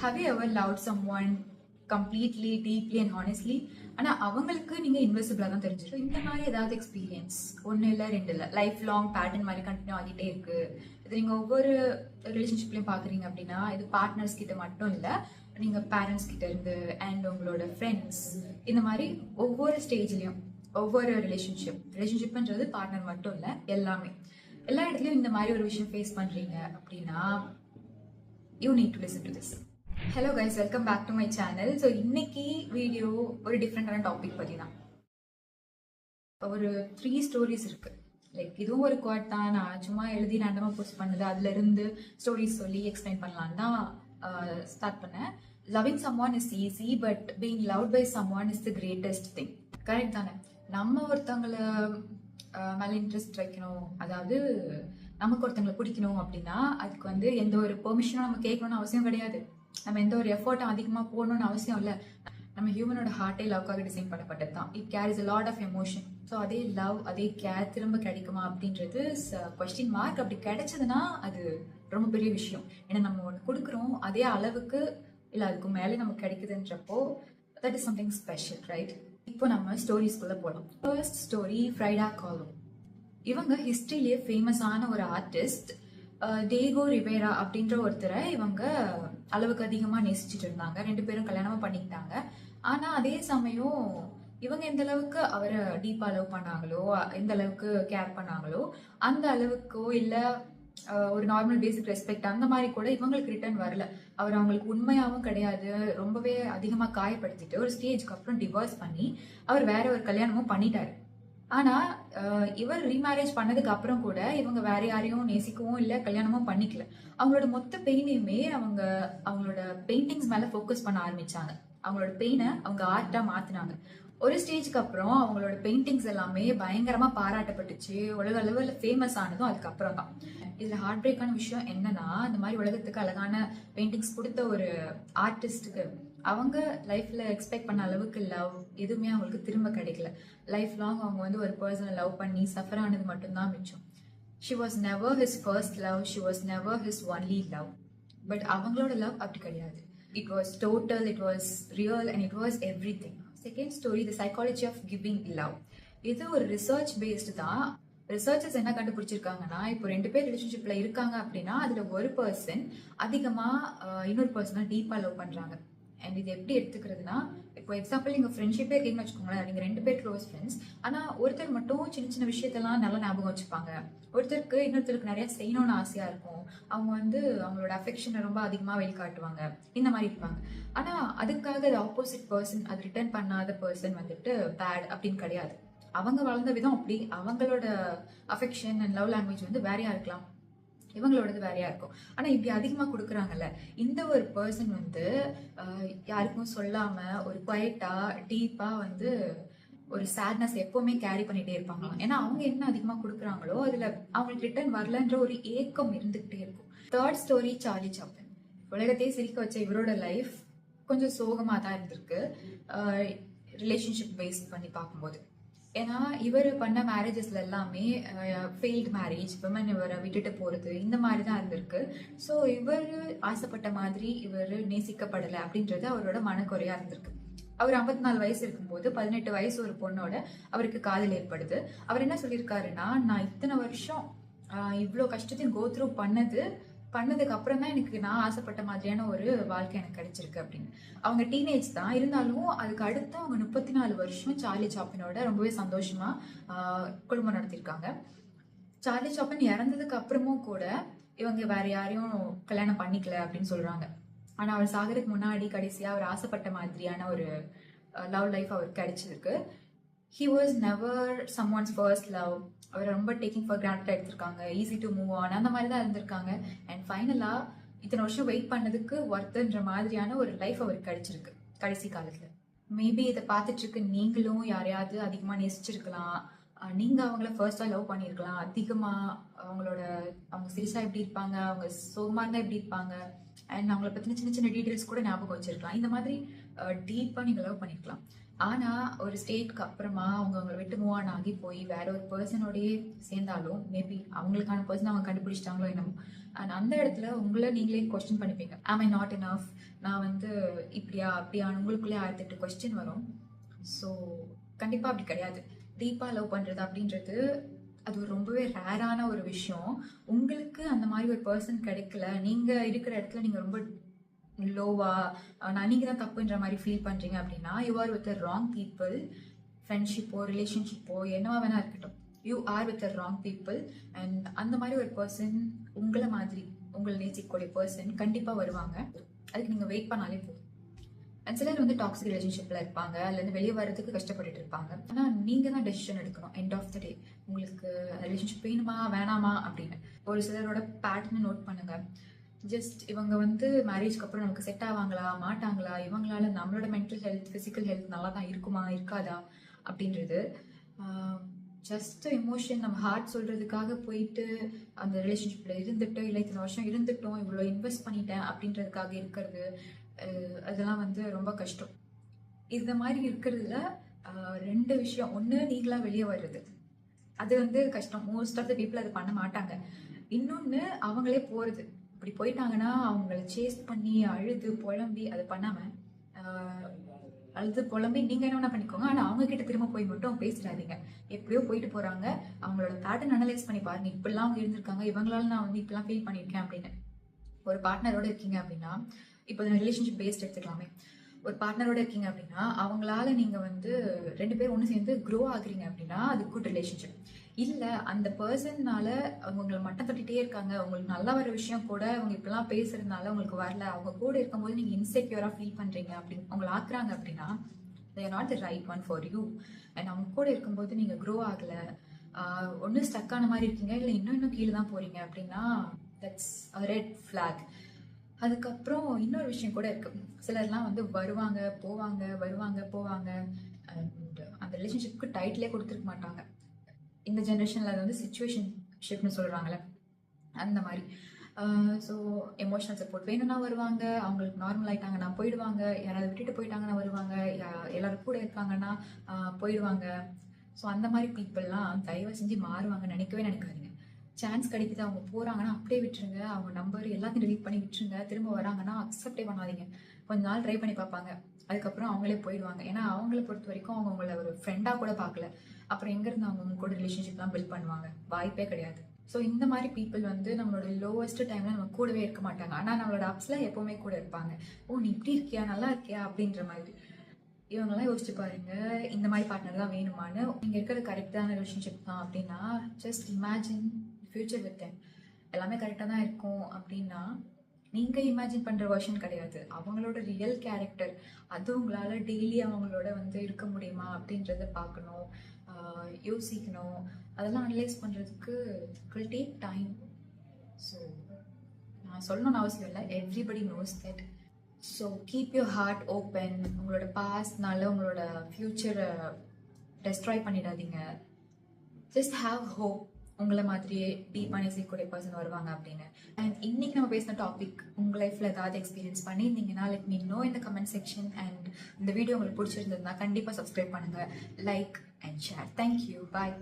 Have you ever loved someone completely, deeply and honestly? ஆனால் அவங்களுக்கு நீங்கள் இன்வெசிபிளாக தான் தெரிஞ்சிடும். இந்த மாதிரி ஏதாவது எக்ஸ்பீரியன்ஸ் ஒன்று இல்லை ரெண்டு இல்லை, லைஃப் லாங் பேட்டர்ன் மாதிரி கண்டினியூ ஆகிட்டே இருக்கு. இது நீங்கள் ஒவ்வொரு ரிலேஷன்ஷிப்லையும் பார்க்குறீங்க அப்படின்னா இது பார்ட்னர்ஸ் கிட்ட மட்டும் இல்லை, நீங்கள் பேரண்ட்ஸ் கிட்ட இருந்து அண்ட் உங்களோட ஃப்ரெண்ட்ஸ், இந்த மாதிரி ஒவ்வொரு ஸ்டேஜ்லையும் ஒவ்வொரு ரிலேஷன்ஷிப்ன்றது பார்ட்னர் மட்டும் இல்லை, எல்லா இடத்துலையும் இந்த மாதிரி ஒரு விஷயம் ஃபேஸ் பண்ணுறீங்க அப்படின்னா you need to listen to this. Hello guys, welcome back to my channel. So இன்னைக்கு வீடியோ ஒரு டிஃப்ரெண்டான டாபிக் பற்றி தான். ஒரு 3 ஸ்டோரிஸ் இருக்கு. லைக் இதுவும் ஒரு குவாட் தான், நான் சும்மா எழுதி ரேண்டமாக போஸ்ட் பண்ணது, அதுல இருந்து ஸ்டோரிஸ் சொல்லி எக்ஸ்பிளைன் பண்ணலான்னு தான் ஸ்டார்ட் பண்ணேன். Loving someone is easy, but being loved by someone is the greatest thing. Correct தானே? நம்ம ஒருத்தவங்களை மேலே இன்ட்ரெஸ்ட் வைக்கணும், அதாவது நமக்கு ஒருத்தங்களை பிடிக்கணும் அப்படின்னா அதுக்கு வந்து எந்த ஒரு பெர்மிஷனும் நம்ம கேட்கணும்னு அவசியம் கிடையாது. நம்ம எந்த ஒரு எஃபர்ட்டும் அதிகமாக போடணும்னு அவசியம் இல்லை. நம்ம ஹியூமனோட ஹார்ட்டே லவ்க்காக டிசைன் பண்ணப்பட்டது தான். It carries a lot of emotion. So அதே லவ், அதே கேர் திரும்ப கிடைக்குமா அப்படின்றது கொஸ்டின் மார்க். அப்படி கிடைச்சதுன்னா அது ரொம்ப பெரிய விஷயம். ஏன்னா நம்ம ஒன்று கொடுக்குறோம், அதே அளவுக்கு இல்லை அதுக்கு மேலே நமக்கு கிடைக்குதுன்றப்போ that is something special, right? இப்போ நம்ம ஸ்டோரிஸ்குள்ளே போகலாம். ஃபர்ஸ்ட் ஸ்டோரி, ஃப்ரைடா காலோ. இவங்க ஹிஸ்ட்ரியிலேயே ஃபேமஸான ஒரு ஆர்டிஸ்ட், டேகோ ரிவேரா அப்படின்ற ஒருத்தரை இவங்க அளவுக்கு அதிகமாக நேசிச்சுட்டு இருந்தாங்க. 2 பேரும் கல்யாணமும் பண்ணிக்கிட்டாங்க. ஆனால் அதே சமயம் இவங்க எந்த அளவுக்கு அவரை டீப்பாக லவ் பண்ணாங்களோ, எந்த அளவுக்கு கேர் பண்ணாங்களோ, அந்த அளவுக்கோ இல்லை ஒரு நார்மல் பேசிக் ரெஸ்பெக்ட் அந்த மாதிரி கூட இவங்களுக்கு ரிட்டர்ன் வரல. அவர் அவங்களுக்கு உண்மையாகவும் கிடையாது, ரொம்பவே அதிகமாக காயப்படுத்திட்டு ஒரு ஸ்டேஜ்க்கு அப்புறம் டிவோர்ஸ் பண்ணி அவர் வேற ஒரு கல்யாணமும் பண்ணிட்டாரு. ஆனா இவர் ரீமேரேஜ் பண்ணதுக்கு அப்புறம் கூட இவங்க வேற யாரையும் நேசிக்கவும் இல்லை, கல்யாணமும் பண்ணிக்கல. அவங்களோட மொத்த பெயினையுமே அவங்களோட பெயிண்டிங்ஸ் மேல ஃபோக்கஸ் பண்ண ஆரம்பிச்சாங்க. அவங்களோட பெயினை அவங்க ஆர்ட்டா மாத்தினாங்க. ஒரு ஸ்டேஜ்க்கு அப்புறம் அவங்களோட பெயிண்டிங்ஸ் எல்லாமே பயங்கரமா பாராட்டப்பட்டுச்சு, உலக அளவில் ஃபேமஸ் ஆனதும் அதுக்கப்புறம் தான். இதுல ஹார்ட் பிரேக்கான விஷயம் என்னன்னா, இந்த மாதிரி உலகத்துக்கு அழகான பெயிண்டிங்ஸ் கொடுத்த ஒரு ஆர்டிஸ்டுக்கு அவங்க லைஃப்ல எக்ஸ்பெக்ட் பண்ண அளவுக்கு லவ் எதுவுமே அவங்களுக்கு திரும்ப கிடைக்கல. லைஃப் லாங் அவங்க வந்து ஒரு பர்சனை லவ் பண்ணி சஃபர் ஆனது மட்டும்தான் மிச்சம். She was never his first love, she was never his only love. But அவங்களோட லவ் அப்படி கிடையாது. It was total, it was real and it was everything. Second story, the psychology of giving love. இது ஒரு research based தான். Researchers என்ன கண்டுபிடிச்சிருக்காங்கன்னா, இப்போ 2 பேர் ரிலேஷன்ஷிப்ல இருக்காங்க அப்படின்னா அதுல ஒரு பர்சன் அதிகமா இன்னொரு பர்சனை டீப்பா லவ் பண்றாங்க. அண்ட் இது எப்படி எடுத்துக்கிறதுனா, இப்போ எக்ஸாம்பிள் நீங்கள் ஃப்ரெண்ட்ஷிப்பே இருக்கீங்கன்னு வச்சுக்கோங்களேன். நீங்கள் 2 பேர் க்ளோஸ் ஃப்ரெண்ட்ஸ், ஆனால் ஒருத்தர் மட்டும் சின்ன சின்ன விஷயத்தெல்லாம் நல்லா ஞாபகம் வச்சுப்பாங்க. ஒருத்தருக்கு இன்னொருத்தருக்கு நிறைய செய்யணும்னு ஆசையாக இருக்கும். அவங்க வந்து அவங்களோட அஃபெக்ஷனை ரொம்ப அதிகமாக வெளிக்காட்டுவாங்க, இந்த மாதிரி இருப்பாங்க. ஆனால் அதுக்காக அது ஆப்போசிட் பர்சன், அது ரிட்டர்ன் பண்ணாத பர்சன் வந்துட்டு பேட் அப்படின்னு கிடையாது. அவங்க வளர்ந்த விதம் அப்படி, அவங்களோட அஃபெக்ஷன் அண்ட் லவ் லாங்குவேஜ் வந்து வேறையா இருக்கலாம், இவங்களோடது வேறையா இருக்கும். ஆனா இப்படி அதிகமா கொடுக்குறாங்கல்ல, இந்த ஒரு பர்சன் வந்து யாருக்கும் சொல்லாம ஒரு குவைட்டா டீப்பா வந்து ஒரு சேட்னஸ் எப்பவுமே கேரி பண்ணிட்டே இருப்பாங்க. ஏன்னா அவங்க என்ன அதிகமா கொடுக்குறாங்களோ அதுல அவங்களுக்கு ரிட்டர்ன் வரலன்ற ஒரு ஏக்கம் இருந்துகிட்டே இருக்கும். Third story, Charlie Chaplin. உலகத்தையே சிரிக்க வச்ச இவரோட லைஃப் கொஞ்சம் சோகமா தான் இருந்திருக்கு, ரிலேஷன்ஷிப் பேஸ் பண்ணி பார்க்கும்போது. ஏன்னா இவர் பண்ண மேரேஜஸ்ல எல்லாமே ஃபெயில்டு மேரேஜ், விமன் இவரை விட்டுட்டு போறது, இந்த மாதிரி தான் இருந்திருக்கு. ஸோ இவர் ஆசைப்பட்ட மாதிரி இவர் நேசிக்கப்படலை அப்படின்றது அவரோட மனக்குறையா இருந்திருக்கு. அவர் 54 வயசு இருக்கும்போது 18 வயசு ஒரு பொண்ணோட அவருக்கு காதல் ஏற்படுது. அவர் என்ன சொல்லியிருக்காருன்னா, நான் இத்தனை வருஷம் இவ்வளோ கஷ்டத்தையும் கோ த்ரூ பண்ணதுக்கு அப்புறம் தான் எனக்கு நான் ஆசைப்பட்ட மாதிரியான ஒரு வாழ்க்கை எனக்கு கிடைச்சிருக்கு அப்படின்னு. அவங்க டீனேஜ் தான் இருந்தாலும் அதுக்கு அடுத்து அவங்க 34 வருஷம் சார்லி சாப்ளினோட ரொம்பவே சந்தோஷமா குடும்பம் நடத்திருக்காங்க. சார்லி சாப்ளின் இறந்ததுக்கு அப்புறமும் கூட இவங்க வேற யாரையும் கல்யாணம் பண்ணிக்கல அப்படின்னு சொல்றாங்க. ஆனா அவர் சாகிறதுக்கு முன்னாடி கடைசியா அவர் ஆசைப்பட்ட மாதிரியான ஒரு லவ் லைஃப் அவருக்கு கிடைச்சிருக்கு. He was never someone's first love. அவர் ரொம்ப டேக்கிங் ஃபார் கிராண்டட் எடுத்திருக்காங்க, ஈஸி டு மூவ் ஆன், அந்த மாதிரி தான் இருந்திருக்காங்க. அண்ட் ஃபைனலா இத்தனை வருஷம் வெயிட் பண்ணதுக்கு ஒர்த்துன்ற மாதிரியான ஒரு லைஃப் அவருக்கு கிடைச்சிருக்கு கடைசி காலத்துல. மேபி இதை பார்த்துட்டு இருக்கு நீங்களும் யாரையாவது அதிகமா நேசிச்சிருக்கலாம், நீங்க அவங்கள ஃபர்ஸ்டா லவ் பண்ணியிருக்கலாம். அதிகமா அவங்க சிரிசா எப்படி இருப்பாங்க, அவங்க சோகமா இருந்தா எப்படி இருப்பாங்க, அண்ட் அவங்கள பற்றின சின்ன சின்ன டீட்டெயில்ஸ் கூட ஞாபகம் வச்சிருக்கலாம். இந்த மாதிரி டீப்பாக நீங்கள் லவ் பண்ணிக்கலாம். ஆனால் ஒரு ஸ்டேட்க்கு அப்புறமா அவங்களை விட்டு மூவ் ஆன் ஆகி போய் வேற ஒரு பர்சனோடையே சேர்ந்தாலும் மேபி அவங்களுக்கான பர்சன் அவங்க கண்டுபிடிச்சிட்டாங்களோ என்னமோ. அண்ட் அந்த இடத்துல உங்களை நீங்களே கொஸ்டின் பண்ணிப்பீங்க, ஆம் ஐ நாட் இனஃப், நான் வந்து இப்படியா அப்படியா, உங்களுக்குள்ளே 1008 கொஸ்டின் வரும். ஸோ கண்டிப்பாக அப்படி கிடையாது. டீப்பாக லவ் பண்ணுறது அப்படின்றது அது ஒரு ரொம்பவே ரேரான ஒரு விஷயம். உங்களுக்கு அந்த மாதிரி ஒரு பர்சன் கிடைக்கல, நீங்கள் இருக்கிற இடத்துல நீங்கள் ரொம்ப லோவா, நீங்கள் தான் தப்புன்ற மாதிரி ஃபீல் பண்ணுறீங்க அப்படின்னா you are with wrong people. ஃப்ரெண்ட்ஷிப்போ ரிலேஷன்ஷிப்போ என்னவா வேணா இருக்கட்டும், you are with wrong people. And அந்த மாதிரி ஒரு பர்சன் உங்களை மாதிரி உங்களை நேசிக்கக்கூடிய பர்சன் கண்டிப்பாக வருவாங்க. அதுக்கு நீங்கள் வெயிட் பண்ணாலே போதும். அண்ட் சிலர் வந்து டாக்ஸிக் ரிலேஷன்ஷிப்பில் இருப்பாங்க, அதுலேருந்து வெளியே வர்றதுக்கு கஷ்டப்பட்டுட்டு இருப்பாங்க. ஆனால் நீங்கள் தான் டெசிஷன் எடுக்கணும் எண்ட் ஆஃப் த டே, உங்களுக்கு ரிலேஷன்ஷிப் வேணுமா வேணாமா அப்படின்னு. ஒரு சிலரோட பேட்டர்னை நோட் பண்ணுங்க. ஜஸ்ட் இவங்க வந்து மேரேஜ்க்கு அப்புறம் நமக்கு செட் ஆவாங்களா மாட்டாங்களா, இவங்களால நம்மளோட மென்டல் ஹெல்த் ஃபிசிக்கல் ஹெல்த் நல்லா தான் இருக்குமா இருக்காதா அப்படின்றது. ஜஸ்ட் எமோஷன் நம்ம ஹார்ட் சொல்கிறதுக்காக போயிட்டு அந்த ரிலேஷன்ஷிப்பில் இருந்துட்டு இல்லை இத்தனை வருஷம் இருந்துட்டோம் இவ்வளோ இன்வெஸ்ட் பண்ணிட்டேன் அப்படின்றதுக்காக இருக்கிறது, அதெல்லாம் வந்து ரொம்ப கஷ்டம். இந்த மாதிரி இருக்கிறதுல 2 விஷயம். ஒன்று, நீங்களா வெளியே வர்றது, அது வந்து கஷ்டம். மோஸ்ட் ஆஃப் த பீப்புள் அது பண்ண மாட்டாங்க. இன்னொன்று, அவங்களே போகிறது. இப்படி போயிட்டாங்கன்னா அவங்கள சேஸ் பண்ணி அழுது புலம்பி அதை பண்ணாமல் அழுது புலம்பி நீங்கள் என்ன வேணா பண்ணிக்கோங்க, ஆனால் அவங்க கிட்ட திரும்ப போய் மட்டும் பேசிடாதீங்க. எப்படியோ போயிட்டு போகிறாங்க, அவங்களோட பேட்டர்ன் அனலைஸ் பண்ணி பாருங்க. இப்படிலாம் அவங்க இருந்திருக்காங்க, இவங்களால நான் வந்து இப்படிலாம் ஃபீல் பண்ணியிருக்கேன் அப்படின்னு. ஒரு பார்ட்னரோட இருக்கீங்க அப்படின்னா, இப்போ ரிலேஷன்ஷிப் பேஸ்ட் எடுத்துக்கலாமே, ஒரு பார்ட்னரோட இருக்கீங்க அப்படின்னா அவங்களால நீங்கள் வந்து 2 பேர் ஒன்று சேர்ந்து க்ரோ ஆகுறீங்க அப்படின்னா அது குட் ரிலேஷன்ஷிப். இல்லை அந்த பர்சன்னால அவங்களை மட்டம் தட்டிகிட்டே இருக்காங்க, உங்களுக்கு நல்லா வர விஷயம் கூட அவங்க இப்படிலாம் பேசுறதுனால உங்களுக்கு வரல, அவங்க கூட இருக்கும்போது நீங்கள் இன்செக்யூராக ஃபீல் பண்ணுறீங்க அப்படின்னு அவங்களை ஆக்குறாங்க அப்படின்னா they are not the right one for you. And அவங்க கூட இருக்கும்போது நீங்கள் க்ரோ ஆகலை, ஒன்று ஸ்டக் ஆன மாதிரி இருக்கீங்க, இல்லை இன்னும் கீழே தான் போகிறீங்க அப்படின்னா தட்ஸ் அ ரெட் ஃப்ளாக். அதுக்கப்புறம் இன்னொரு விஷயம் கூட இருக்குது. சிலர்லாம் வந்து வருவாங்க போவாங்க வருவாங்க போவாங்க, அண்ட் அந்த ரிலேஷன்ஷிப்க்கு டைட்டிலே கொடுத்துருக்க மாட்டாங்க. இந்த ஜென்ரேஷனில் அது வந்து சிச்சுவேஷன்ஷிப்னு சொல்கிறாங்களே அந்த மாதிரி. ஸோ எமோஷனல் சப்போர்ட் வேணும்னா வருவாங்க, அவங்களுக்கு நார்மல் ஆகிட்டாங்கன்னா போயிடுவாங்க, யாராவது விட்டுட்டு போயிட்டாங்கன்னா வருவாங்க, எல்லோரும் கூட இருக்காங்கன்னா போயிடுவாங்க. ஸோ அந்த மாதிரி பீப்புளெலாம் தயவு செஞ்சு மாறுவாங்க நினைக்காதீங்க. சான்ஸ் கிடைக்குது, அவங்க போகிறாங்கன்னா அப்படியே விட்டுருங்க, அவங்க நம்பர் எல்லாத்தையும் டெலீட் பண்ணி விட்டுருங்க. திரும்ப வராங்கன்னா அக்செப்டே பண்ணாதீங்க, கொஞ்ச நாள் ட்ரை பண்ணி பார்ப்பாங்க, அதுக்கப்புறம் அவங்களே போயிடுவாங்க. ஏன்னா அவங்கள பொறுத்த வரைக்கும் அவங்க உங்களை ஒரு ஃப்ரெண்டாக கூட பார்க்கல, அப்புறம் எங்கேருந்து அவங்க கூட ரிலேஷன்ஷிப்லாம் பில்ட் பண்ணுவாங்க, வாய்ப்பே கிடையாது. ஸோ இந்த மாதிரி பீப்புள் வந்து நம்மளோட லோவஸ்ட் டைமில் நம்ம கூடவே இருக்க மாட்டாங்க, ஆனால் நம்மளோட அப்ஸில் எப்போவுமே கூட இருப்பாங்க. ஓ நீ இப்படி இருக்கியா, நல்லா இருக்கியா அப்படின்ற மாதிரி. இவங்கெல்லாம் யோசிச்சு பாருங்க, இந்த மாதிரி பார்ட்னர் தான் வேணுமான்னு. நீங்கள் இருக்கிறது கரெக்டான ரிலேஷன்ஷிப் தான் அப்படின்னா just imagine future with them. எல்லாமே கரெக்டாக தான் இருக்கும் அப்படின்னா நீங்கள் இமேஜின் பண்ணுற வெர்ஷன் கிடையாது, அவங்களோட ரியல் கேரக்டர். அது உங்களால் டெய்லி அவங்களோட வந்து இருக்க முடியுமா அப்படின்றத பார்க்கணும், யோசிக்கணும். அதெல்லாம் அனலைஸ் பண்ணுறதுக்கு வில் டேக் டைம். ஸோ நான் சொல்லணும்னு அவசியம் இல்லை, everybody knows that. So keep your heart open. உங்களோட பாஸ்ட்னால உங்களோட ஃப்யூச்சரை டெஸ்ட்ராய் பண்ணிடாதீங்க. ஜஸ்ட் ஹாவ் ஹோப், உங்களை மாதிரியே டீப்பாக நேசிக்கக்கூடிய பர்சன் வருவாங்க அப்படின்னு. அண்ட் இன்னைக்கு நம்ம பேசின டாபிக் உங்கள் லைஃப்பில் ஏதாவது எக்ஸ்பீரியன்ஸ் பண்ணியிருந்தீங்கன்னா லெட் மீ நோ இந்த கமெண்ட் செக்ஷன். அண்ட் இந்த வீடியோ உங்களுக்கு பிடிச்சிருந்ததுன்னா கண்டிப்பாக சப்ஸ்கிரைப் பண்ணுங்கள், like and share. Thank you, bye.